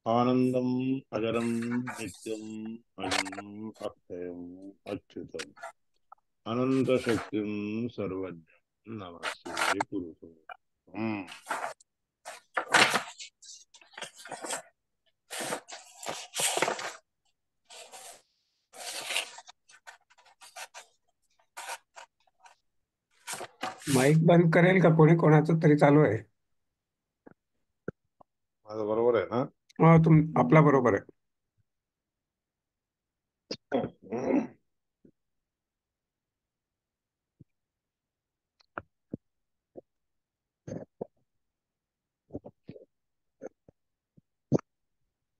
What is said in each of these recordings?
आनंदम अजरम नित्यम अजम अक्षयम अच्युतम अनंत शक्तिम सर्वज्ञ नमस्ते पुरुषोत्तम। माईक बंद करेल का कोणी? कोणाचं तरी चालू आहे. माझं बरोबर आहे ना? आपला बरोबर आहे.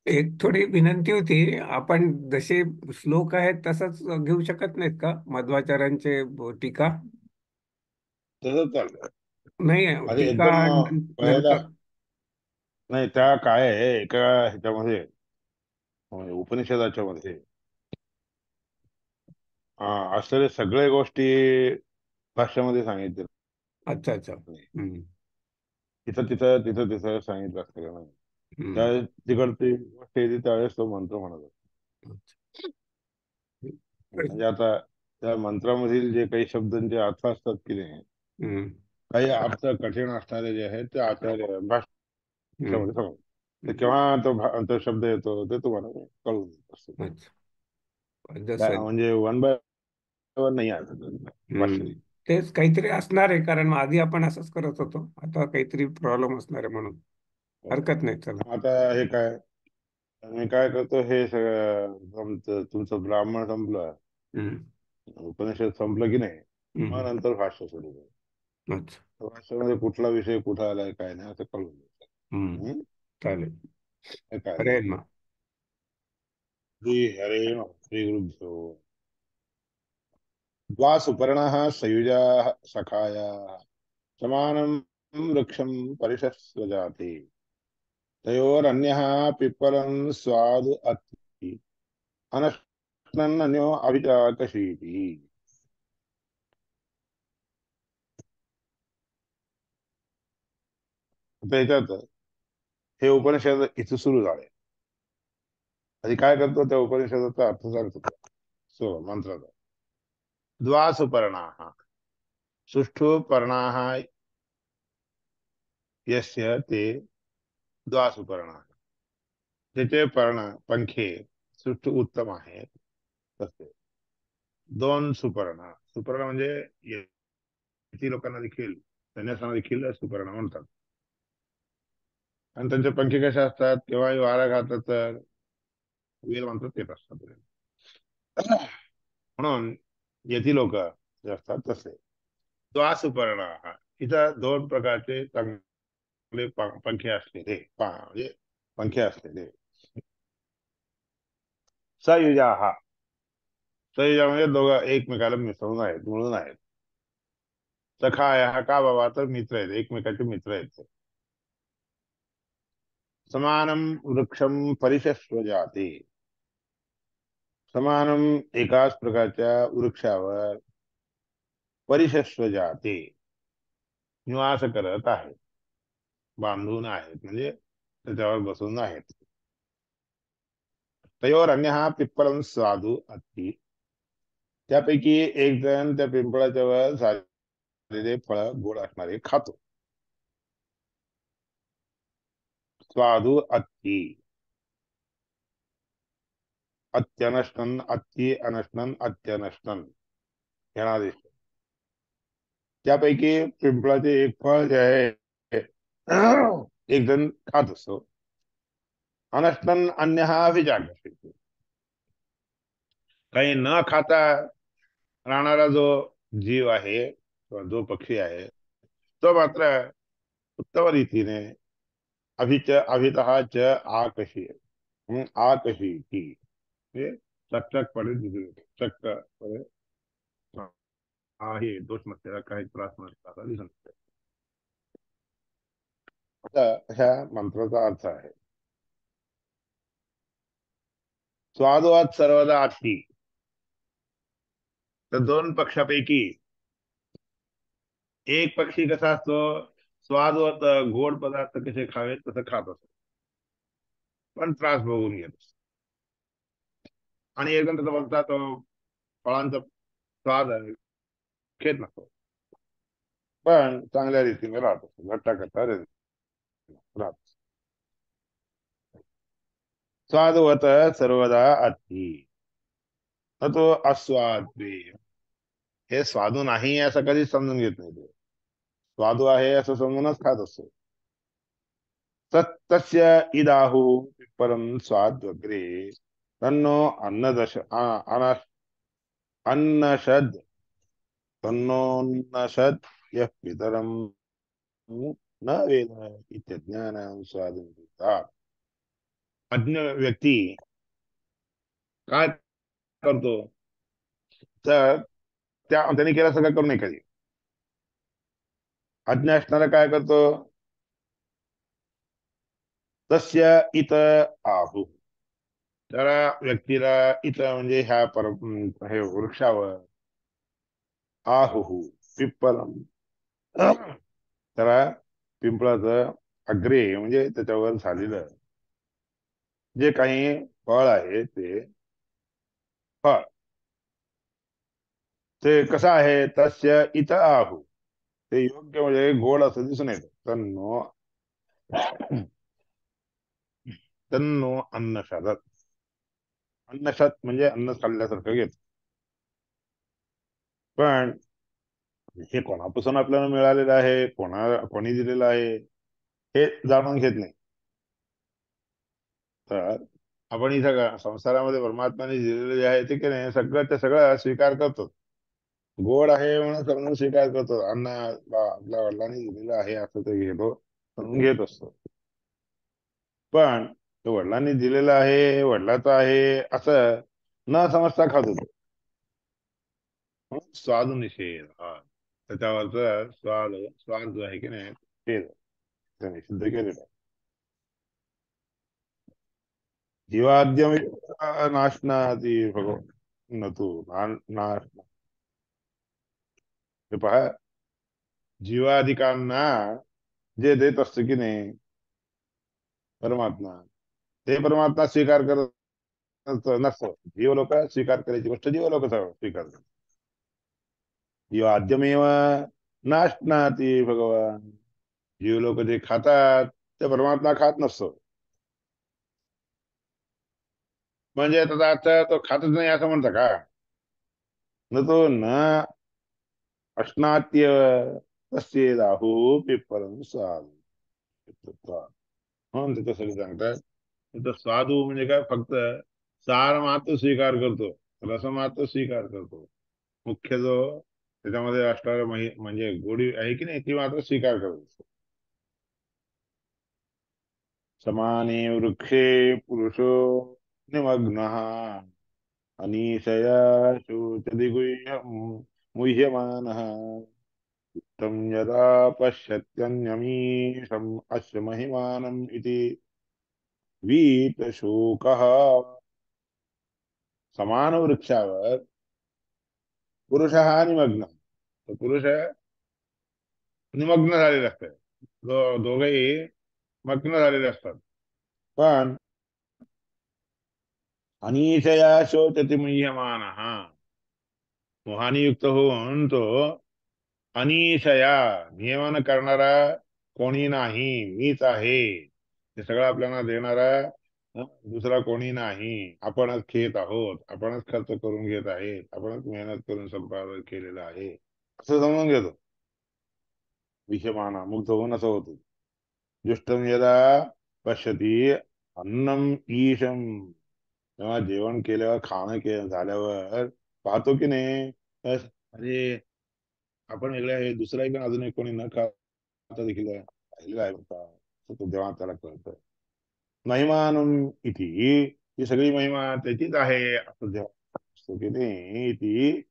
एक थोडी विनंती होती. आपण जसे श्लोक आहेत तसंच घेऊ शकत नाहीत का मध्वाचार्यांचे टीका? तसंच चाललंय. नाही, आधी टीका एकदम पहिला नंतर. नाही, त्या काय आहे एका ह्याच्यामध्ये उपनिषदाच्या मध्ये असलेले सगळे गोष्टी भाष्यामध्ये सांगितले. अच्छा अच्छा. हम्म. तिथं तिथं तिथं तिथं सांगितलं असतं नाही. त्या हम्म. तिकडची गोष्ट येते त्यावेळेस तो मंत्र म्हणत असतो. म्हणजे आता त्या मंत्रामधील जे काही शब्दांचे अर्थ असतात की नाही, हम्म. काही अर्थ कठीण असणारे जे आहेत ते आचार्य भाषेमध्ये हम्म. सांगतात. तर केव्हा तो शब्द येतो ते तुम्हाला कळून येत असतो. अच्छा, जसं. म्हणजे वन बाय वन नाही आहे भाष्य. हम्म. तेच काहीतरी असणार आहे, कारण आधी आपण असंच करत होतो. आता काहीतरी प्रॉब्लेम असणार आहे म्हणून. हरकत नाही, चला. आता हे काय, मी काय करतो, हे सगळं तुमचं ब्राह्मण संपलं, हम्म. उपनिषद संपलं की नाही, मग हम्म. नंतर भाष्य सुरू करतो. अच्छा. भाष्यामध्ये कुठला विषय कुठं आलाय काय नाही असं कळून हम्म. येतं. चालेल. हे काय अरे नाही. ना. श्री हरे नमः. श्री गुरुभ्यो. द्वा सुपर्णः सयुजाः सखायाः समानं वृक्षं परिषस्वजाति तयोरन्यः पिप्पलं स्वादु अत्ति अनश्नन्नन्यो अभिजाकशीति. त्याच्यात हे उपनिषद इथं सुरू झाले. आधी काय करतो, त्या उपनिषदाचा अर्थ सांगतो. सो मंत्राचा द्वा सुपर्णाः सुष्ठु पर्णाः यस्य ते द्वा सुपर्णाः, ज्याचे पर्ण पंखे सुष्ठु उत्तम आहेत तसे दोन सुपर्ण. सुपर्ण म्हणजे यती लोकांना देखील, संन्यासांना देखील सुपर्ण म्हणतात. आणि त्यांचे पंखे कसे असतात, केव्हाही वारा घातला तर वेल म्हणतात येत असतात. म्हणून यती लोक जे असतात तसे द्वा सुपर्ण. इथं दोन प्रकारचे चांगले पंखे असलेले म्हणजे पंखे असलेले सयुजा. सयुजा म्हणजे दोघं एकमेकाला मिसळून आहेत, मिळून आहेत. सखाय हा का बाबा, तर मित्र आहेत, एकमेकाचे मित्र आहेत. समानम वृक्षम परिशस्व जाती. समानम एकाच प्रकारच्या वृक्षावर परिशस्व जाती निवास करत आहेत, बांधून आहेत, म्हणजे त्याच्यावर बसून आहेत. तयोर अन्य हा पिप्पलम साधू अति. त्यापैकी एक जण त्या पिंपळाच्या वर झालेले फळ गोड असणारे खातो. स्वादू अति, अत्यनष्टन अति अनष्टन अत्यनष्टन येणारे. त्यापैकी पिंपळाचे एक फळ जे आहे एक जण खात असतो. अनष्टन अन्य हा अभिजात. काही न खाता राहणारा जो जीव आहे किंवा जो पक्षी आहे तो मात्र उत्तम रीतीने अभिच अभित आकशी आकशी की म्हणजे चकचकपणे दिसून येतो. चक्कपणे आहे दोष नसलेला, काही त्रास नसलेला दिसून येतो. आता ह्या मंत्राचा अर्थ आहे, स्वादवाद सर्वदा अति. तर दोन पक्षापैकी एक पक्षी कसा असतो, स्वादवत गोड पदार्थ कसे खावेत तसं खात असतो, पण त्रास बघून घेत असतो. आणि एकदम त्याचा बोलतात फळांचा स्वाद आहे, घेत नसतो, पण चांगल्या रीतीने राहत असतो, घट्टा करता राहत असतो. स्वादवत सर्वदा अति न तो अस्वाद हे स्वादू नाही असं कधीच समजून घेत नाही ते, स्वादू आहे असं समजूनच खात असतो. तस्य इदाहु परम स्वाद्वग्रे तन्नो अन्नदश अन्नषद तन्नोन्नषद यः पितरं न वेद इत्यज्ञानं स्वादुता. अज्ञ व्यक्ती काय करतो, तर त्यांनी केलं सगळं करू नये कधी. अज्ञ असणारा काय करतो, तस्य इत आहू, त्या व्यक्तीला इत म्हणजे ह्या हे वृक्षावर, आहू पिप्पलम, त्याला पिंपळाचं अग्रे म्हणजे त्याच्यावर झालेलं जे काही फळ आहे ते फळ, ते कसं आहे, तस्य इत आहू, ते योग्य म्हणजे गोड असं दिसून येतं. तन्नो तन्नो अन्नशदत, अन्नशत म्हणजे अन्न खाल्ल्यासारखं घेत. पण हे कोणापासून आपल्याला मिळालेलं आहे, कोणी दिलेलं आहे हे जाणून घेत नाही. तर आपण इथं संसारामध्ये परमात्माने दिलेले जे आहे ते की नाही, सगळं ते सगळं स्वीकार करतो, गोड आहे म्हणून समजून स्वीकार करतो. अन्न आपल्या वडिलांनी दिलेलं आहे असं ते घेतो, समजून घेत असतो. पण ते वडिलांनी दिलेलं आहे, हे वडिलाचं आहे असं न समजता खात होतो. स्वाद निषेध हा, त्याच्यावरचा स्वाद जो आहे की नाही ते निषिद्ध केलेला आहे. जीवाद्यम नाशनाती भगवान न तू नाश, हे पहा, जीवाधिकांना जे देत असतो की नाही परमात्मा, ते परमात्मा स्वीकार करत नसतो. जीव लोक स्वीकार करायची गोष्ट जीव लोक स्वीकार करतात. जीवाद्यमेव नाशनाती भगवान, जीव लोक जे खातात ते परमात्मा खात नसतो. म्हणजे त्याचा अर्थ तो खातच नाही असं म्हणतं का, न तो न अश्नात्य तस्येदाहु पिप्पलम स्वाद, म्हणून त्याच्यासाठी सांगतात, तर स्वादू म्हणजे काय, फक्त सार मात्र स्वीकार करतो, रस मात्र स्वीकार करतो, मुख्य जो त्याच्यामध्ये असणारा म्हणजे गोडी आहे की नाही ती मात्र स्वीकार करतो. समाने वृक्षे पुरुषो निमग्नः अनीशया शोचति मुह्यमानः तं यदा पश्यत्यन्यमीशम् अस्य महिमानम् इति वीतशोकः. समान वृक्षावर पुरुष हा निमग्न, तो पुरुष निमग्न झालेले असतात, दोघेही मग्न झालेले असतात. पण अनिशया शोचति मुह्यमान, मोहाने युक्त होऊन तो अनिशया, नियमन करणारा कोणी नाही, मीच आहे, हे सगळं आपल्याला देणारा दुसरा कोणी नाही, आपणच घेत आहोत, आपणच खर्च करून घेत आहेत, आपणच मेहनत करून संपादन केलेलं आहे असं समजून घेतो. विषमाना मुक्त होऊन असं होतं. जुष्टम यदा पश्यती अन्नम ईशम, तेव्हा जेवण केल्यावर खाणं झाल्यावर पाहतो की नाही, अरे आपण वेगळे आहे, दुसरा एक अजून एक कोणी न खाता देखील राहिलेला आहे होता, तो तेव्हा त्याला कळतं. महिमानम इति, ही सगळी महिमा त्याचीच आहे असं जेव्हा असतो की नाही, ती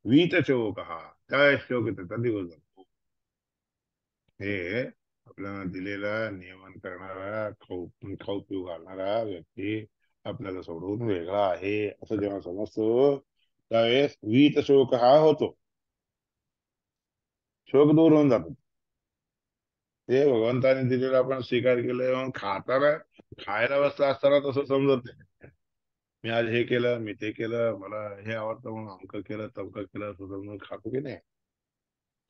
वीत शोक हा, त्या शोक त्याचा दिवस जातो. हे आपल्याला दिलेला नियमन करणारा, खाऊ खाऊ पिऊ घालणारा व्यक्ती आपल्याला सोडून वेगळा आहे असं जेव्हा समजतो, त्यावेळेस वीत शोक हा होतो, शोक दूर होऊन जातो. ते भगवंताने दिलेलं आपण स्वीकार केलं, मग खाताना खायला बसला असताना तसं समजत नाही. मी आज हे केलं, मी ते केलं, मला हे आवडतं म्हणून अमकं केलं तमकं केलं, असं समजून खातो की नाही.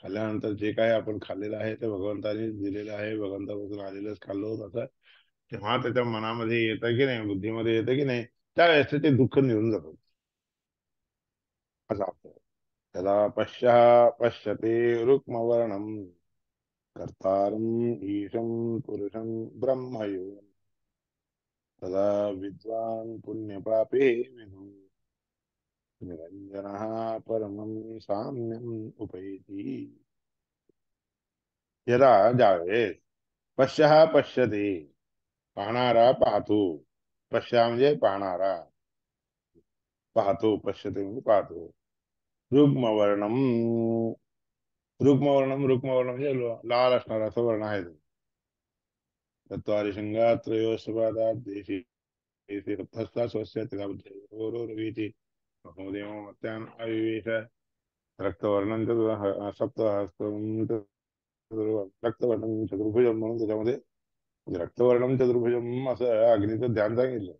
खाल्ल्यानंतर जे काय आपण खाल्लेलं आहे ते भगवंताने दिलेलं आहे, भगवंतापासून आलेलंच खाल्लो असं तेव्हा त्याच्या मनामध्ये येतं की नाही, बुद्धीमध्ये येतं की नाही, त्यावेळेस ते दुःख निघून जातं. असं असतं. तदा पश्यते रुक्मवर्णम कर्तारम् ईशं पुरुषं ब्रह्मयो, तदा विद्वान् पुण्यपापे विदु निरञ्जनः परमं साम्यम् उपैति. यदा ज्यावेळेस पश्यते, पाहणारा पाहतो, पश्या म्हणजे पाहणारा, पाहतो, पश्यते म्हणजे पाहतो. रुग्मवर्णम, रुग्मवर्णम म्हणजे लाल असणारा असं वर्ण आहे ते. चत्वारि शृंगा त्रयोस्वादात् देशी देशी रक्तस्था स्वस्य तिलाबुद्धि महोदयमत्यान् अविवेश रक्तवर्णं सप्तहस्तं रक्तवर्णं चतुर्भुजं म्हणून त्याच्यामध्ये रक्तवर्णं चतुर्भुजं असं अग्नीचं ध्यान सांगितलं.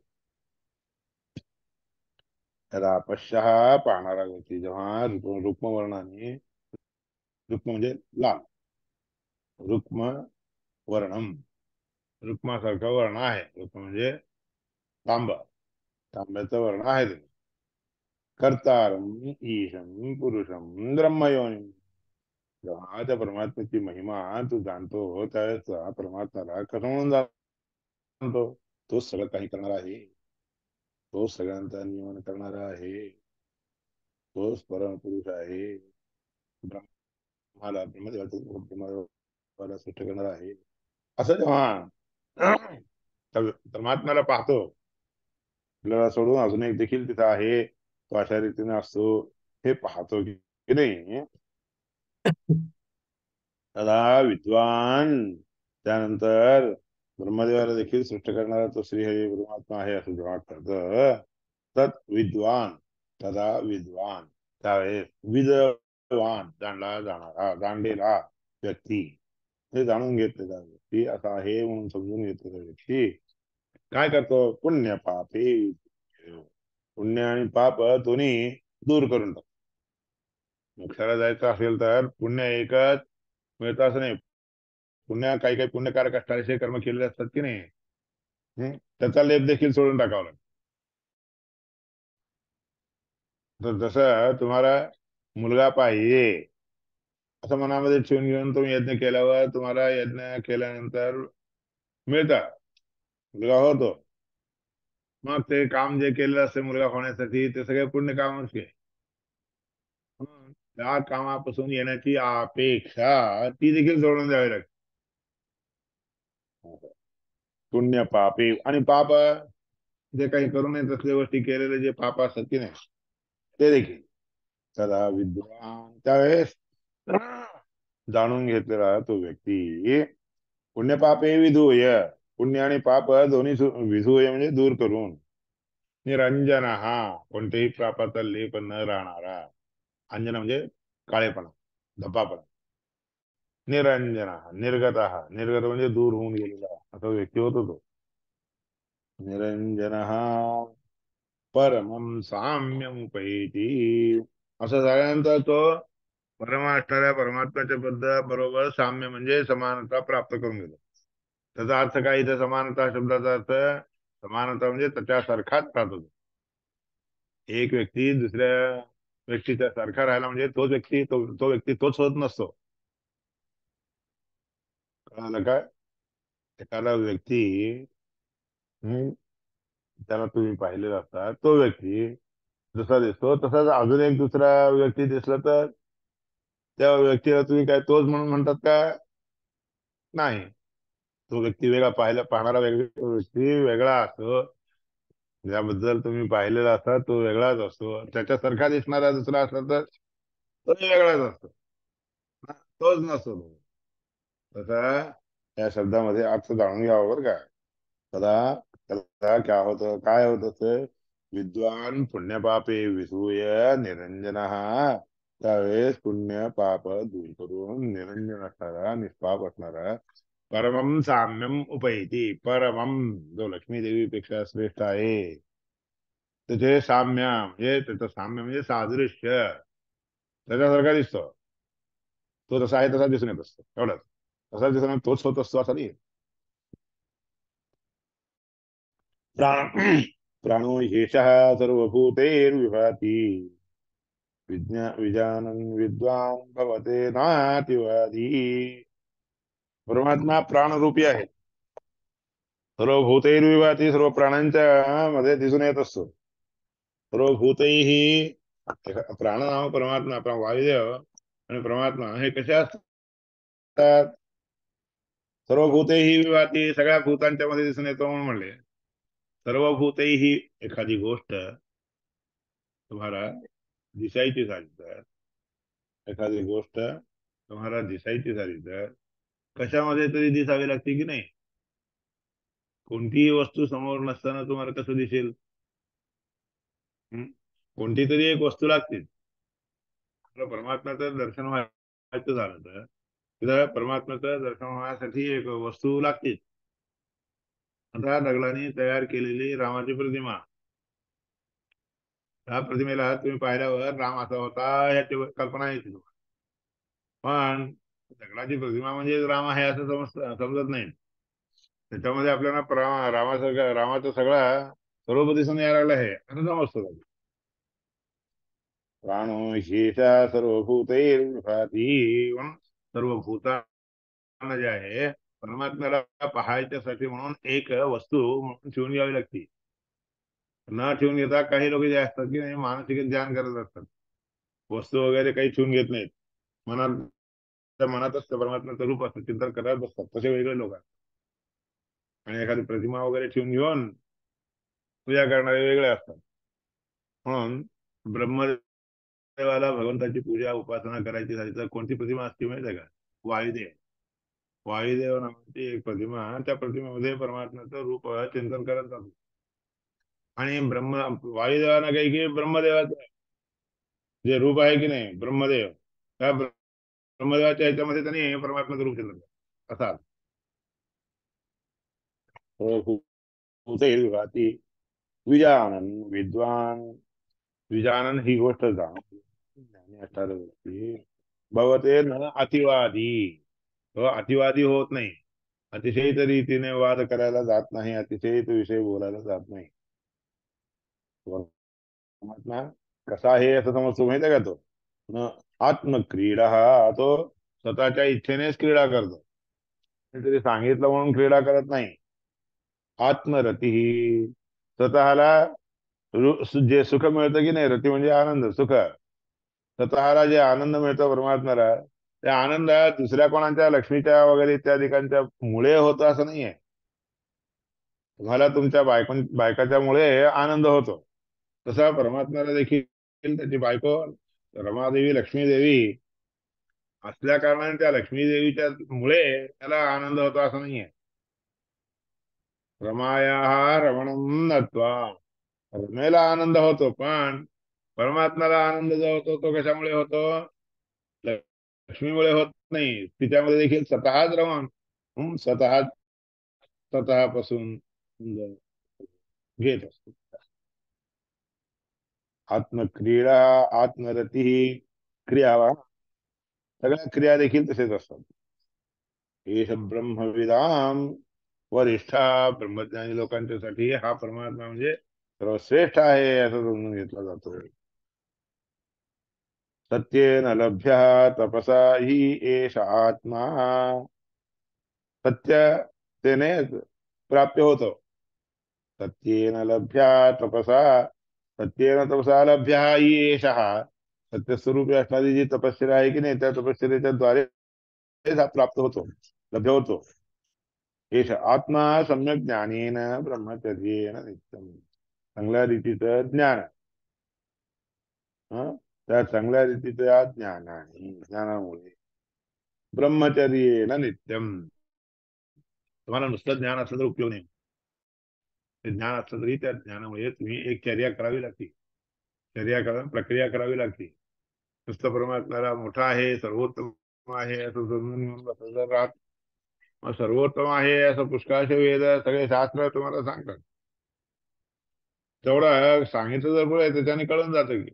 यदा पश्यः पाहणारा व्यक्ती जेव्हा रुक्मवर्णाने, रुक्म म्हणजे लाल, रुक्म वर्णम, रुक्मासारखं वर्ण आहे, रुक्म म्हणजे तांबा, तांब्याचं वर्ण आहे ते. कर्तारम ईशम पुरुषम ब्रह्मयोनी, जेव्हा त्या परमात्म्याची महिमा तू जाणतो त्यावेळेस परमात्म्याला कसं म्हणून जाणतो, तोच सगळं काही करणार आहे, तोच सगळ्यांचा नियमन करणारा आहे, तोच परमपुरुष आहे. ब्रह्माला ब्रह्मदेवाला सृष्टी करणार आहे. असं जेव्हा परमात्म्याला पाहतो, आपल्याला सोडून अजून एक देखील तिथं आहे, तो अशा रीतीने असतो हे पाहतो की नाही, तदा विद्वान, त्यानंतर ब्रह्मदेवाला देखील सृष्टी करणारा तो श्रीहरी परमात्मा आहे असं जेव्हा कळतं, तत् विद्वान, तदा विद्वान, त्यावेळेस विद्वान जाणला जाणारा, जाणलेला व्यक्ती, हे जाणून घेतलेला व्यक्ती असा आहे म्हणून समजून घेतलेला व्यक्ती काय करतो, पुण्य पापे, पुण्य आणि पाप दोन्ही दूर करून टाकतो. मोक्षाला जायचं असेल तर पुण्य एकच मिळतं असं नाही, पुण्य काही काही पुण्यकारक असणारे कर्म केलेले असतात की नाही, त्याचा लेप देखील सोडून टाकावा लागतो. तर जसं तुम्हाला मुलगा पाहिजे असं मनामध्ये ठेवून घेऊन तुम्ही यज्ञ केल्यावर तुम्हाला यज्ञ केल्यानंतर मिळतं, मुलगा होतो. मग ते काम जे केलेलं असते मुलगा होण्यासाठी ते सगळे पुण्य कामच घे, त्या कामापासून येण्याची अपेक्षा ती देखील सोडून द्यावी लागते. पुण्य पापे आणि पाप जे काही करू नये तसल्या गोष्टी केलेले जे पाप असतात की नाही ते देखील, सदा विद्वान, त्यावेळेस जाणून घेतलेला तो व्यक्ती, पुण्य पापे विधूय, पुण्य आणि पाप दोन्ही विधूय म्हणजे दूर करून, निरंजन हा, कोणत्याही पापाचा लेप न राहणारा, अंजन म्हणजे काळेपणा, धप्पापणा, निरंजन, निर्गत, निर्गत म्हणजे दूर होऊन गेलेला असा व्यक्ती होतो तो. निरंजन परमं साम्यमुपैति, असं झाल्यानंतर तो परम असणाऱ्या परमात्म्याच्या बद्दल बरोबर साम्य म्हणजे समानता प्राप्त करून घेतो. त्याचा अर्थ काय इथे, समानता शब्दाचा अर्थ समानता म्हणजे त्याच्यासारखाच राहतो. एक व्यक्ती दुसऱ्या व्यक्तीच्या सारखा राहिला म्हणजे तोच व्यक्ती तो व्यक्ती तोच होत नसतो. कळालं काय, एखादा व्यक्ती हम्म, त्याला तुम्ही पाहिलेला असता तो व्यक्ती जसा दिसतो तसाच अजून एक दुसरा व्यक्ती दिसला तर त्या व्यक्तीला तुम्ही काय तोच म्हणून म्हणतात का, नाही, तो व्यक्ती वेगळा, पाहणारा व्यक्ती वेगळा असतो, ज्याबद्दल तुम्ही पाहिलेला असता तो वेगळाच असतो, त्याच्यासारखा दिसणारा दुसरा असला तर तो वेगळाच असतो, तोच नसतो तो. तसा या शब्दामध्ये अर्थ जाणून घ्यावा बरं का. सदा त्याला काय होतं ते, विद्वान पुण्यपापे विसूय निरंजन, त्यावेळेस पुण्य पाप दूर करून निरंजन असणारा, निष्पाप असणारा परमम साम्यम उपैती, परमम जो लक्ष्मी देवीपेक्षा श्रेष्ठ आहे त्याचे साम्य म्हणजे त्याचं साम्य म्हणजे सादृश्य त्याच्यासारखा दिसतो. तो जसा आहे तसा दिसून येत असतो एवढंच. तसा दिसून तोच होत असतो असं नाही. प्राण प्राणो ह्येषः सर्वभूतैर्विभाति, विजानन विद्वान भवते नातिवादी. परमात्मा प्राणरूपी आहे. सर्व भूतैर्विभाती, सर्व प्राणांच्या मध्ये दिसून येत असतो. सर्व भूतैही, प्राण नाम परमात्मा, वायुदेव आणि परमात्मा हे कसे असतात? सर्व भूतैही विभाती, सगळ्या भूतांच्या मध्ये दिसून येतो म्हणून म्हणले. सर्व भूतैही, एखादी गोष्ट तुम्हाला दिसायची झाली तर, एखादी गोष्ट तुम्हाला दिसायची झाली तर कशामध्ये तरी दिसावी लागते की नाही? कोणतीही वस्तू समोर नसताना तुम्हाला कसं दिसेल? हं? कोणती तरी एक वस्तू लागते. परमात्म्याचं दर्शन व्हायचं झालं तर तिथं परमात्म्याचं दर्शन होण्यासाठी एक वस्तू लागते. आता दगडाने तयार केलेली रामाची प्रतिमा, त्या प्रतिमेला तुम्ही पाहिल्यावर राम असा होता याची कल्पना येते तुम्हाला. पण दगडाची प्रतिमा म्हणजे राम आहे असं समजत नाही. त्याच्यामध्ये आपल्याला रामाचं सगळा स्वरूप दिसून यायला लागलं आहे असं समजतं. प्राणो शेषा सर्वभूतैर्विभाती, म्हणून सर्व भूतांना जे आहे परमात्म्याला पाहायच्यासाठी म्हणून एक वस्तू म्हणून ठेवून घ्यावी लागते. न ठेवून घेता काही लोक जे असतात की नाही मानसिक ध्यान करत असतात, वस्तू वगैरे काही ठेवून घेत नाहीत. मनात, त्या मनातच त्या परमात्म्याचं रूप असतं, चिंतन करत बसतात, तसे वेगळे लोक असतात. आणि एखादी प्रतिमा वगैरे ठेवून घेऊन पूजा करणारे वेगळे असतात. म्हणून ब्रह्मदेवाला भगवंताची पूजा उपासना करायची झाली तर कोणती प्रतिमा असते माहिती आहे का? वायुदेव. वायुदेव नावाची एक प्रतिमा, त्या प्रतिमेमध्ये परमात्म्याचं रूप चिंतन करत जातो. आणि वायुदेवानं काही की ब्रह्मदेवाचं जे रूप आहे की नाही ब्रह्मदेव, त्या ब्रह्मदेवाच्या ह्याच्यामध्ये त्यांनी परमात्म्याचं रूप चिंतन करतो असा. भूतैर्विभाती विजानन विद्वान, विजानन ही गोष्ट ज्ञानी असणारा व्यक्ती भवते न अतिवादी, तो अतिवादी होत नाही. अतिशयित रीतीने वाद करायला जात नाही, अतिशयित विषय बोलायला जात नाही. परमात्मा कसा आहे असं समजतो माहिती आहे का? तो न आत्मक्रीडा, तो स्वतःच्या इच्छेनेच क्रीडा करतो. तरी सांगितलं म्हणून क्रीडा करत नाही. आत्मरती, स्वतःला जे सुख मिळतं की नाही, रती म्हणजे आनंद, सुख, स्वतःला जे आनंद मिळतो परमात्म्याला, त्या आनंद दुसऱ्या कोणाच्या लक्ष्मीच्या वगैरे इत्यादिकांच्या मुळे होतो असं नाहीये. तुम्हाला तुमच्या बायकाच्या मुळे आनंद होतो, तसा परमात्म्याला देखील त्याची बायको रमादेवी लक्ष्मी देवी असल्या कारणाने त्या लक्ष्मी देवीच्या मुळे त्याला आनंद होतो असं नाहीये. रमाया रमणं नत्वा, रमेला आनंद होतो, पण परमात्म्याला आनंद जो होतो तो कशामुळे होतो? लक्ष्मीमुळे होत नाही. तिच्यामध्ये देखील स्वतःच रमण, स्वतः स्वतःपासून घेत असतो. आत्मक्रीडा, आत्मरती, क्रिया, सगळ्या क्रिया देखील तसेच असतात. एष ब्रह्मविदाम वरिष्ठा, ब्रह्मज्ञानी लोकांच्यासाठी हा परमात्मा म्हणजे सर्वश्रेष्ठ आहे असं समजून घेतला जातो. सत्येन लभ्य तपसा ही एष आत्मा, सत्यतेने प्राप्य होतो. सत्येन लभ्या तपसा, सत्येन तपसा लभ्य ही एषः, सत्यस्वरूपी असणारी जी तपश्चर्या आहे की नाही, त्या तपश्चर्याच्या द्वारे प्राप्त होतो, लभ्य होतो. एष आत्मा सम्यक ज्ञानेन ब्रह्मचर्येन नित्यम, चांगल्या रीतीचं ज्ञान, त्या चांगल्या रीतीच्या ज्ञानामुळे ब्रह्मचर्येन नित्यम, तुम्हाला नुसतं ज्ञान असलं तर उपयोग नाही. ते ज्ञान असलं तरी त्या ज्ञानामुळे तुम्ही एक चर्या करावी लागते. चर्या करा, प्रक्रिया करावी लागते. नुसतं परमात्म्याला मोठा आहे, सर्वोत्तम आहे असं समजून घेऊन बसलं तर मग सर्वोत्तम आहे असं पुष्कळचे वेद सगळे शास्त्र तुम्हाला सांगतात. तेवढं सांगितलं जर पुढे त्याच्याने कळून जातं की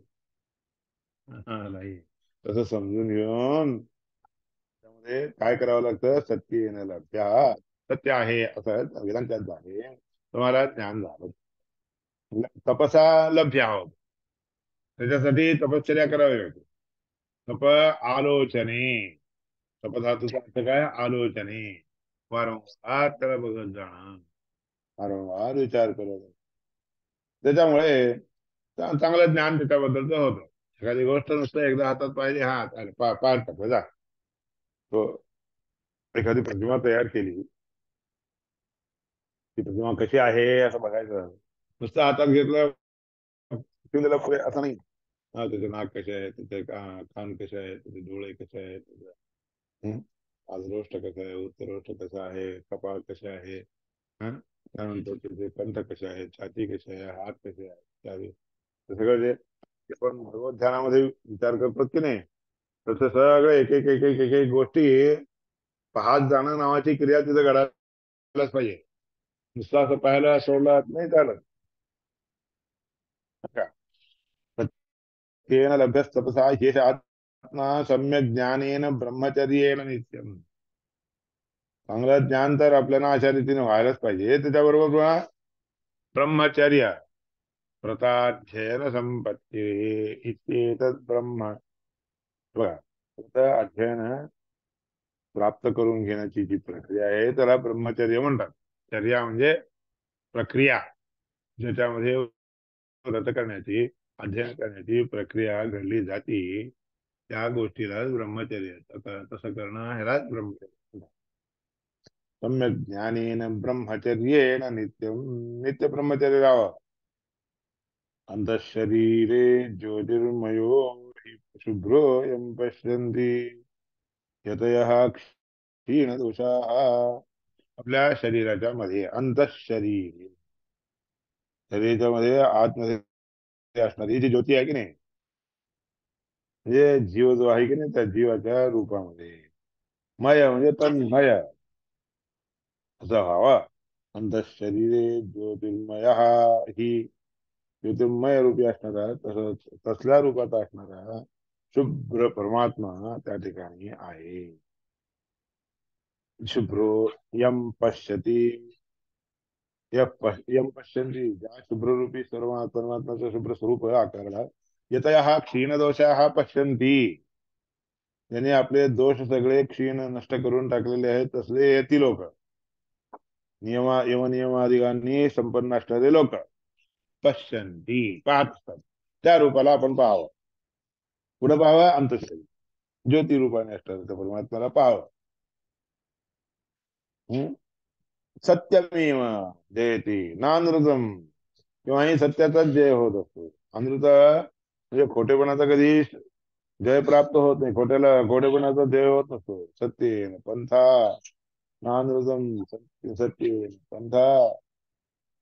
हा नाही, तसं समजून घेऊन त्यामध्ये काय करावं लागतं, सत्य येणं लागतं. सत्य आहे असं वेदांतात आहे, तुम्हाला ज्ञान झालं. तपसा लभ्य आहोत, त्याच्यासाठी तपश्चर्या करावी लागते. तप आलोचने, तपधातूचा अर्थ काय, आलोचने, वारंवार त्याला बघत जाणं, वारंवार विचार करत. त्याच्यामुळे चांगलं ज्ञान त्याच्याबद्दलच होतं. एखादी गोष्ट नुसतं एकदा हातात पाहिजे, हा पार टाकलं जा. तो एखादी प्रतिमा तयार केली, ती प्रतिमा कशी आहे असं बघायचं. नुसतं हातात घेतलं ठेवून दिलं पुढे असं नाही. हा त्याचे नाक कसे आहे, त्याचे कान कसे आहेत, त्याचे डोळे कसे आहेत, हं? आजरोष्ट कसं आहे, उत्तरोष्ट कसं आहे, कपाळ कसे आहे, हं? त्यानंतर त्याचे कंठ कसे आहेत, छाती कशी आहे, हात कसे आहेत, इत्यादी. हे सगळं जे आपण भगवत ध्यानामध्ये विचार करतो की नाही, तसं सगळं एक एक एक एक एक एक गोष्टी पाहत जाणं नावाची क्रिया तिथं घडायलाच पाहिजे. नुसतं असं पाहायला सोडला नाही चालत. का तेन लभ्यस्तपसा ह्येष आत्मा सम्यक ज्ञानेन ब्रह्मचर्येण नित्यम. चांगलं ज्ञान तर आपल्याला अशा रीतीने व्हायलाच पाहिजे. त्याच्याबरोबर पुन्हा ब्रह्मचर्य, व्रताध्ययन संपत्ती इत्येतत् ब्रह्म. बघा, व्रत अध्ययन प्राप्त करून घेण्याची जी प्रक्रिया आहे त्याला ब्रह्मचर्य म्हणतात. चर्या म्हणजे प्रक्रिया, ज्याच्यामध्ये व्रत करण्याची, अध्ययन करण्याची प्रक्रिया घडली जाते, त्या गोष्टीला ब्रह्मचर्य. तसं करणं ह्यालाच ब्रह्मचर्य. सम्यक ज्ञानेन ब्रह्मचर्येण नित्यम, नित्य ब्रह्मचर्य राहावं. अंतःशरीरे ज्योतिर्मयो हि शुभ्रो यं पश्यन्ति यतयः क्षीणदोषाः. आपल्या शरीराच्या मध्ये, अंतःशरीर, शरीराच्या मध्ये आतमध्ये असणारी जी ज्योती आहे की नाही, म्हणजे जीव जो आहे की नाही, त्या जीवाच्या रूपामध्ये मय म्हणजे तन्मय असं व्हावा. अंतःशरीरे ज्योतिर्मय ही ज्योतिर्मय रूपी असणारा, तसंच तसल्या रूपात असणारा शुभ्र परमात्मा त्या ठिकाणी आहे. शुभ्रो यम पश्यती, यम पश्यन्ती, ज्या शुभ्ररूपी सर्व परमात्म्याचं शुभ्र स्वरूप आकारला, यतयः क्षीणदोषाः पश्यन्ती, ज्याने आपले दोष सगळे क्षीण नष्ट करून टाकलेले आहेत तसले येती लोक, यमनियमादिकांनी संपन्न असणारे लोक पश्यन्ती, पाहत असतात. त्या रूपाला आपण पाहावं. कुठं पाहावं, अंतःशरीर ज्योती रूपाने असणाऱ्या त्या परमात्म्याला पाहावं. हम्म? सत्यमेव जयते नानृतम, किंवाही सत्याचाच जय होत असतो. अनृत म्हणजे खोटेपणाचा कधी जय प्राप्त होत नाही. खोटेपणाचा जय होत नसतो. सत्य पंथा नानृतम, सत्य सत्य पंथा.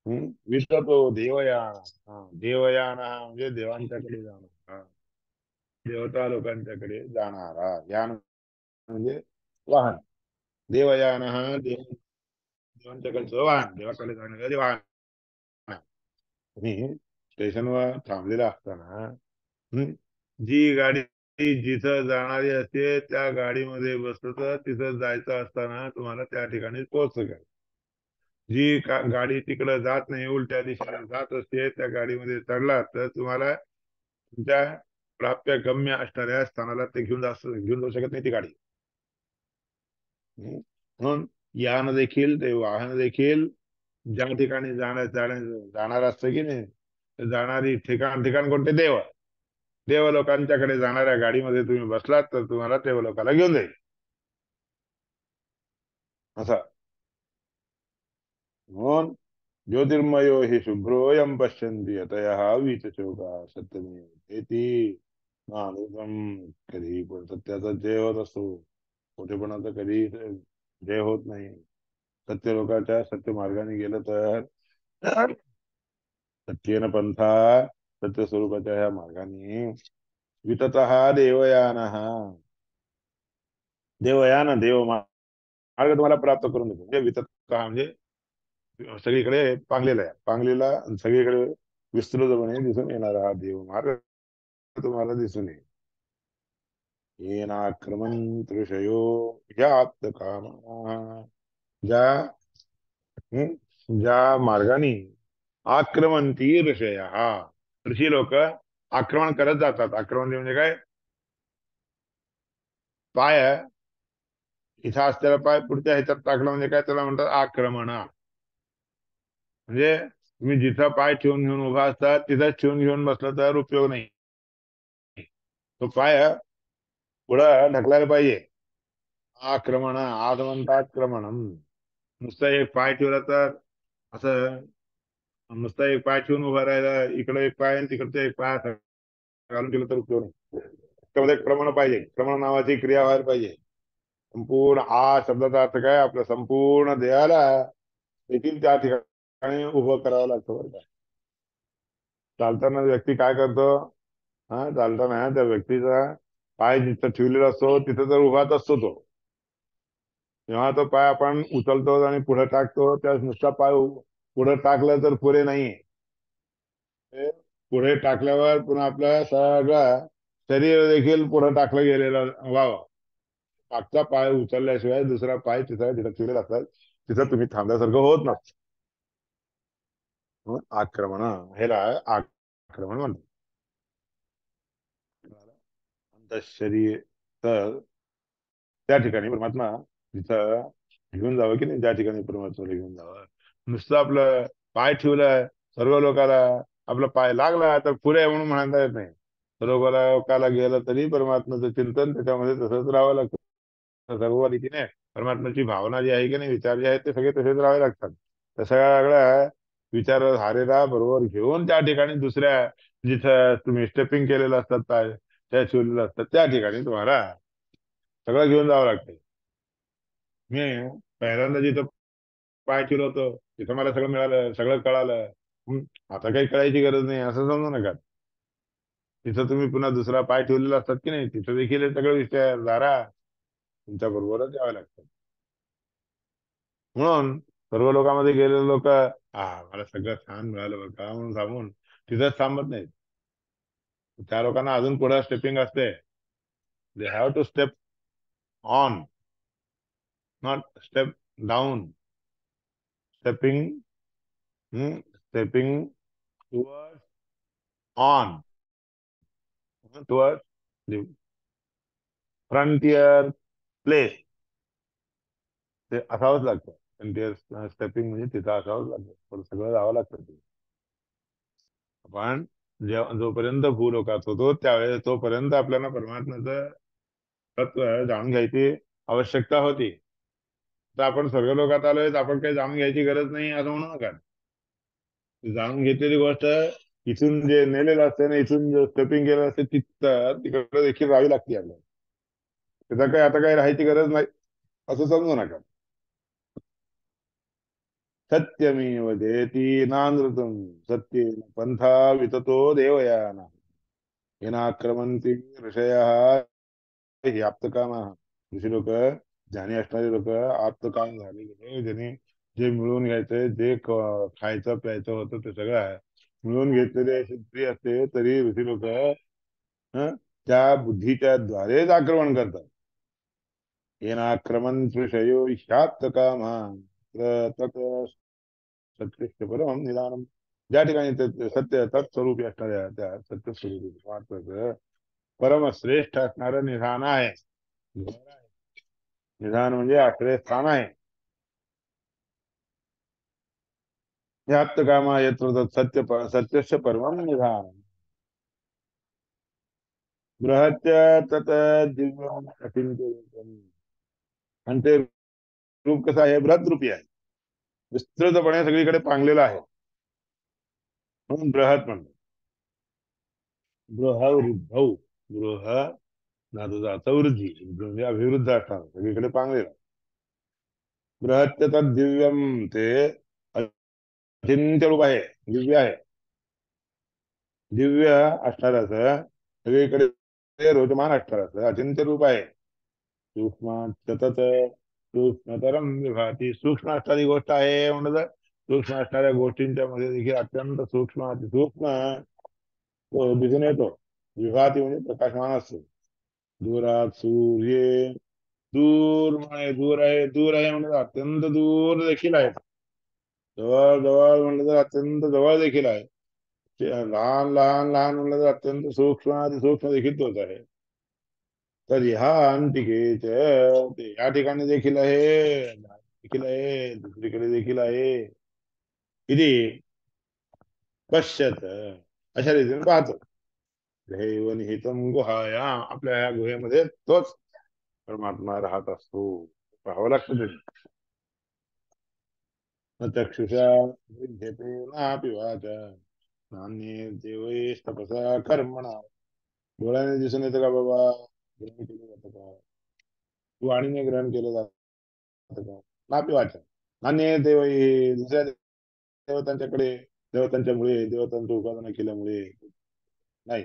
विसरतो देवयान. हा, देवयान म्हणजे देवांच्याकडे जाणार, हा, देवता लोकांच्याकडे जाणारा. यान म्हणजे वाहन. देवयान हा देवांच्याकडचं वाहन, देवाकडे जाणारे वाहन. तुम्ही स्टेशनवर थांबलेला असताना, जी गाडी जिथं जाणारी असते त्या गाडीमध्ये बसलं तर तिथं जायचं असताना तुम्हाला त्या ठिकाणी पोहोचत. जी गाडी तिकडे जात नाही, उलट्या दिशेने जात असते, त्या गाडीमध्ये चढला तर तुम्हाला तुमच्या प्राप्य गम्य असणाऱ्या स्थानाला ते घेऊन जाऊ शकत नाही ती गाडी. म्हणून यान देखील, ते वाहन देखील ज्या ठिकाणी जाणार असतं की नाही, जाणारी ठिकाण ठिकाण कोणते, देव. देव लोकांच्याकडे जाणाऱ्या गाडीमध्ये तुम्ही बसलात तर तुम्हाला देव लोकाला घेऊन जाईल. असा म्हणून ज्योतिर्मयो हि शुभ्रोयम पश्यन्ति यतयः वीतशोका सत्यमेव इति नानृतम. कधी पण सत्याचा जय होत असतो, खोटेपणाचा कधी जय होत नाही. सत्य लोकांच्या सत्य मार्गाने गेलं तर सत्येन पंथा सत्य स्वरूपाच्या ह्या मार्गाने विततः देवयान देवयान देव मार्ग तुम्हाला प्राप्त करून देतो. म्हणजे वितत म्हणजे सगळीकडे पांगलेला आहे, पांगलेला आणि सगळीकडे विस्तृतपणे दिसून येणारा हा देव मार्ग तुम्हाला दिसून येईल. येनाक्रमण ऋषयो ज्यात कामा ज्या ज्या मार्गाने आक्रमंती ऋषय हा ऋषी लोक आक्रमण करत जातात. आक्रमण म्हणजे काय? पाय इथं असलेला पाय पुढच्या ह्याच्यात टाकला म्हणजे काय, त्याला म्हणतात आक्रमण. म्हणजे तुम्ही जिथं पाय ठेवून घेऊन उभा असता तिथंच ठेवून घेऊन बसलं तर उपयोग नाही. तो पाय पुढं ढकलायला पाहिजे. आक्रमण आक्रमणम. नुसतं एक पाय ठेवला तर असं, नुसतं एक पाय ठेवून उभा राहिला, इकडे एक पाय आणि तिकडचा एक पाय असं घालून केलं तर उपयोग नाही. त्यामध्ये क्रमण पाहिजे, क्रमण नावाची क्रिया व्हायला पाहिजे. संपूर्ण आ शब्दाचा अर्थ काय, आपल्या संपूर्ण देहाला देखील त्या ठिकाणी उभं करावं लागतं बरं का. चालताना व्यक्ती काय करतो, हा चालताना त्या व्यक्तीचा पाय जिथं ठेवलेला असतो तिथं जर उभाच असतो तो, तेव्हा तो पाय आपण उचलतो आणि पुढे टाकतो. त्या नुसता पाय पुढे टाकलं तर पुरे नाही. ते पुढे टाकल्यावर पुन्हा आपलं सगळं शरीर देखील पुढे टाकलं गेलेलं व्हावं. मागचा पाय उचलल्याशिवाय दुसरा पाय तिथं तिथं ठेवलेला असतात, तिथं तुम्ही थांबल्यासारखं होत नसतं. आक्रमण ह्याला आक्रमण म्हणतात. अंतःशरीर. तर त्या ठिकाणी परमात्मा जिथं घेऊन जावं की नाही, ज्या ठिकाणी परमात्माला घेऊन जावं, नुसतं आपलं पाय ठेवलं सर्व लोकाला, आपला पाय लागला तर पुढे म्हणून म्हणता येत नाही. सर्व लोकाला गेलं तरी परमात्माचं चिंतन त्याच्यामध्ये तसंच राहावं लागतं. सर्व रीतीने परमात्म्याची भावना जी आहे की नाही, विचार जे आहेत ते सगळे तसेच राहावे लागतात. त्या सगळ्या विचारधारेला बरोबर घेऊन त्या ठिकाणी दुसऱ्या जिथं तुम्ही स्टेपिंग केलेलं असतात पाय त्या ठेवलेलं असतात त्या ठिकाणी तुम्हाला सगळं घेऊन जावं लागतं. मी पहिल्यांदा जिथं पाय ठेवलं होतं तिथं मला सगळं मिळालं, सगळं कळालं. हं, आता काही कळायची गरज नाही असं समजू नका. तिथं तुम्ही पुन्हा दुसरा पाय ठेवलेला असतात की नाही, तिथं देखील हे सगळं विचारधारा तुमच्या बरोबरच यावं लागतं. म्हणून सर्व लोकांमध्ये गेलेले लोक मला सगळं छान मिळालं बरं का म्हणून थांबून तिथंच थांबत नाहीत. त्या लोकांना अजून पुढे स्टेपिंग असते. They have to step on, not step down. Stepping, stepping toward on, toward frontier place. ते असावंच लागतं. फ्रंटियर स्टेपिंग म्हणजे तिथं असावंच लागतं, पण सगळं जावं लागतं ते. आपण जेव्हा जोपर्यंत भूलोकात होतो त्यावेळेस तोपर्यंत आपल्याला परमात्म्याचं तत्व जाणून घ्यायची आवश्यकता होती. तर आपण सर्व लोकात आलोय तर आपण काही जाणून घ्यायची गरज नाही असं म्हणू नका. जाणून घेतलेली गोष्ट इथून जे नेलेलं असते ना, इथून जे स्टेपिंग केलं असते तिथं तिकडे देखील राहावी लागते आपल्याला. त्याचा काही आता काही राहायची गरज नाही असं समजू नका. सत्यमेव जयती नानृतम सत्य पंथा विततो देवयाना येनाक्रमंती ऋषयः हे आप्तकाम. ऋषी लोक, ज्ञानी असणारे लोक आप्तकाम झाले गेले, ज्यांनी जे मिळवून घ्यायचंय, जे खायचं प्यायचं होतं ते सगळं आहे मिळवून घेतलेले स्त्री असते तरी ऋषी लोक त्या बुद्धीच्या द्वारेच आक्रमण करतात. येनाक्रमण ऋषयो ह्यात काम सत्य परम निदानम. ज्या ठिकाणी सत्य तत्स्वरूपी असणाऱ्या त्या सत्य स्वरूपी परमात्म्याचं परमश्रेष्ठ असणारं निधान आहे. निधान म्हणजे आश्रयस्थान आहे. यात कामा यत्र सत्यस्य परमं निधान. बृहत्य तत दिव्यम अचिंत्यम. आणि ते रूप कसं आहे, बृहत रूपी आहे, विस्तृतपणे सगळीकडे पांगलेलं आहे म्हणून बृहत म्हणतो. बृहवृद्धौ, बृह धातूचा वृद्धी म्हणजे अभिवृद्ध असणार सगळीकडे पांगलेलं. बृहत्य तद दिव्यम ते अचिंत्य रूप आहे, दिव्य आहे. दिव्य असणाऱ्याचं, सगळीकडे रोचमान असणाऱ्याचं अचिंत्य रूप आहे. सूक्ष्म सतत सूक्ष्मतरम विभाती, सूक्ष्म असणारी गोष्ट आहे म्हणलं तर सूक्ष्म असणाऱ्या गोष्टींच्या मध्ये देखील अत्यंत सूक्ष्म अतिसूक्ष्म तो दिसून येतो. विभाती म्हणजे प्रकाशमान असतो. दूरात सूर्य, दूर म्हणे दूर आहे म्हणलं तर अत्यंत दूर देखील आहे. जवळ जवळ म्हणलं तर अत्यंत जवळ देखील आहे. ते लहान लहान लहान म्हणलं तर अत्यंत सूक्ष्म अतिसूक्ष्म देखील तोच आहे. तर ह्या अंतिकेच ते या ठिकाणी देखील आहे, देखील आहे, दुसरीकडे देखील आहे. किती पश्यत, अशा रीतीने पाहतो. दैव निहितम गुहाया, आपल्या ह्या गुहेमध्ये तोच परमात्मा राहत असतो. पाहावं लागतं ते. न चक्षुषा विद्यते नापि वाचा, नान्ये देवैस तपसा कर्मणा. डोळ्याने दिसून येतं का बाबा, ग्रहण केलं जातं का, वाणीने ग्रहण केलं जातं का, नापि वाचा. नान्ये देवै, दुसऱ्या देवतांच्याकडे, देवतांच्या मुळे, देवतांचं उपासना केल्यामुळे नाही.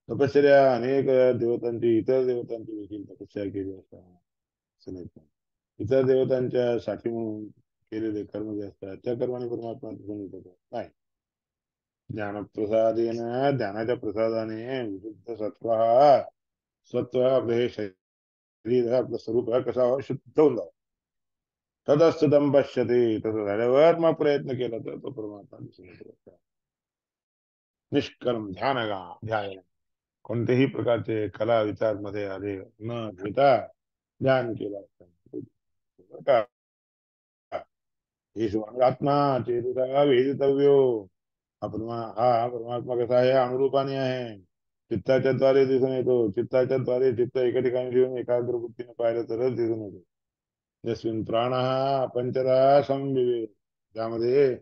तपश्चर्या अनेक देवतांची, इतर देवतांची देखील तपश्चर्या केली असतात, असं नाही. इतर देवतांच्या साठी म्हणून केलेले कर्म जे असतात त्या कर्माने परमात्मा दिसून येतो नाही. ज्ञानप्रसादेन, ज्ञानाच्या प्रसादाने विशुद्ध सत्व, सत्व आपलं हे शरीर आपलं स्वरूप कसा शुद्ध होऊन जावं. तदस्तुतम पश्यते, तसं झाल्यावर मग प्रयत्न केला तर तो परमात्मा दिसून येतो. निष्कर्म ध्यान ध्यान, कोणतेही प्रकारचे कला विचार मध्ये आले न घेता ध्यान केला का, आत्मा चेतसा वेदितव्यो. हा परमात्मा कसा आहे, अनुरूपाने आहे. चित्ताच्या द्वारे दिसून येतो. चित्ताच्या द्वारे चित्त एका ठिकाणी ठेवून एकाग्र बुद्धीने पाहिलं तरच दिसून येतो. यस्मिन प्राण पंचरा समविवेक, त्यामध्ये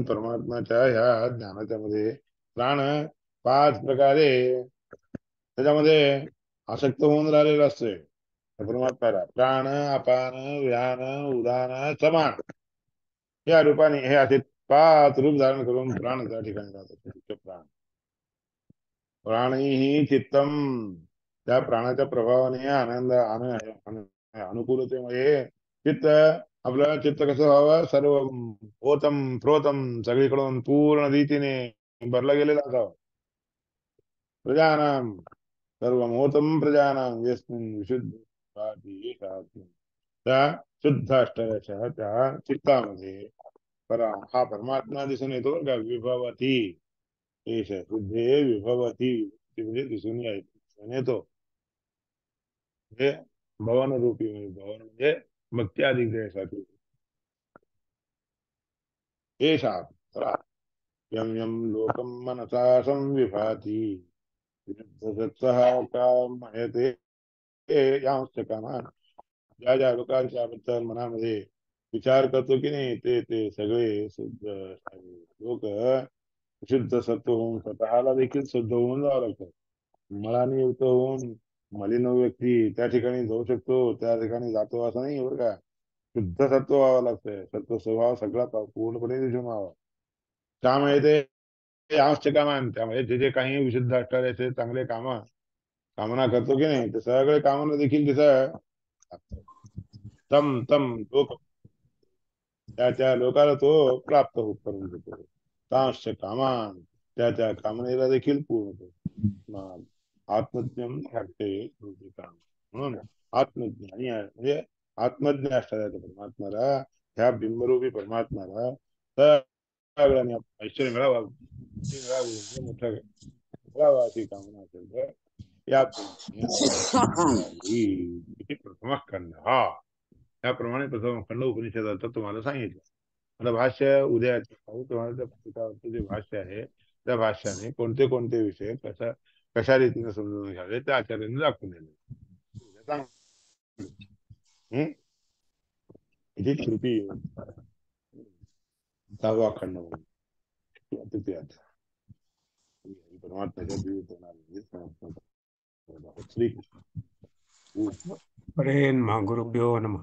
परमात्माच्या ह्या ज्ञानाच्या मध्ये प्राण पाच प्रकारे त्याच्यामध्ये आसक्त होऊन राहिलेला असतोय. परमात्म्याला प्राण अपान व्यान उदान समान या रूपाने हे असे पाच रूप धारण करून प्राण त्या ठिकाणी राहतात. प्राण प्राणी चित्तम, त्या प्राणाच्या प्रभावाने आनंद अनुकूलतेमुळे चित्त, आपलं चित्त कसं व्हावं, सर्व ओतम प्रोतम, सगळीकडून पूर्ण रीतीने भरला गेलेला असावं. प्रजानाम सर्वमोतम प्रजानाम यस्मिन् विशुद्ध त्या शुद्ध अष्टराच्या त्या चित्तामध्ये हा परमात्मा दिसून येतो का, विभवती एष शुद्धे विभवती, म्हणजे दिसून येतो. म्हणजे भवन रूपी, भवन म्हणजे भक्ती अधिक एषा, यम यम लोकम मनसा संविभाती, विरुद्धसत्सः कामयते यांश्च कामान. ज्या ज्या लोकांच्या बद्दल मनामध्ये विचार करतो की नाही, ते सगळे शुद्ध लोक शुद्ध सत्व होऊन स्वतःला देखील शुद्ध होऊन जावं लागतं. मळाने युक्त होऊन मलिन व्यक्ती त्या ठिकाणी जाऊ शकतो, त्या ठिकाणी जातो असं नाही बरं का. शुद्ध सत्व व्हावं लागतंय. सत्व स्वभाव सगळा पूर्णपणे दिसून व्हावा. त्यामुळे ते आवश्यक कामान, त्यामुळे जे जे काही विशुद्ध असणारे चांगले काम कामना करतो की नाही, ते सगळे कामना देखील तिथं तम तम लोक, त्या त्या लोकाला तो प्राप्त हो करून देतो. तांश कामान, त्या त्या कामनेला देखील पूर्ण करतो. आत्मज्ञम ह्याचे काम म्हणून आत्मज्ञानी आहे, म्हणजे आत्मज्ञ असतात परमात्माला, ह्या बिंबरूपी परमात्माला सगळ्यांनी ऐश्वर्य मिळावं, मिळावी, म्हणजे मोठं मिळावं अशी कामना असेल तर या किती प्रथम खंड हा, त्याप्रमाणे प्रथम खंड उपनिषदाचं तुम्हाला सांगितलं. आता भाष्य उद्या तुम्हाला त्या पुस्तकावरचं जे भाष्य आहे त्या भाष्याने कोणते कोणते विषय कशा रीतीने समजून घ्यावे त्या आचार्याने दाखवून दिले. चांगलं. हम्म? इथे श्रुती 10वा खंड म्हणून तृतीयात परमात्म्याच्या दिव्य श्रीकृष्ण. हरे नमः, गुरुभ्यो नमः.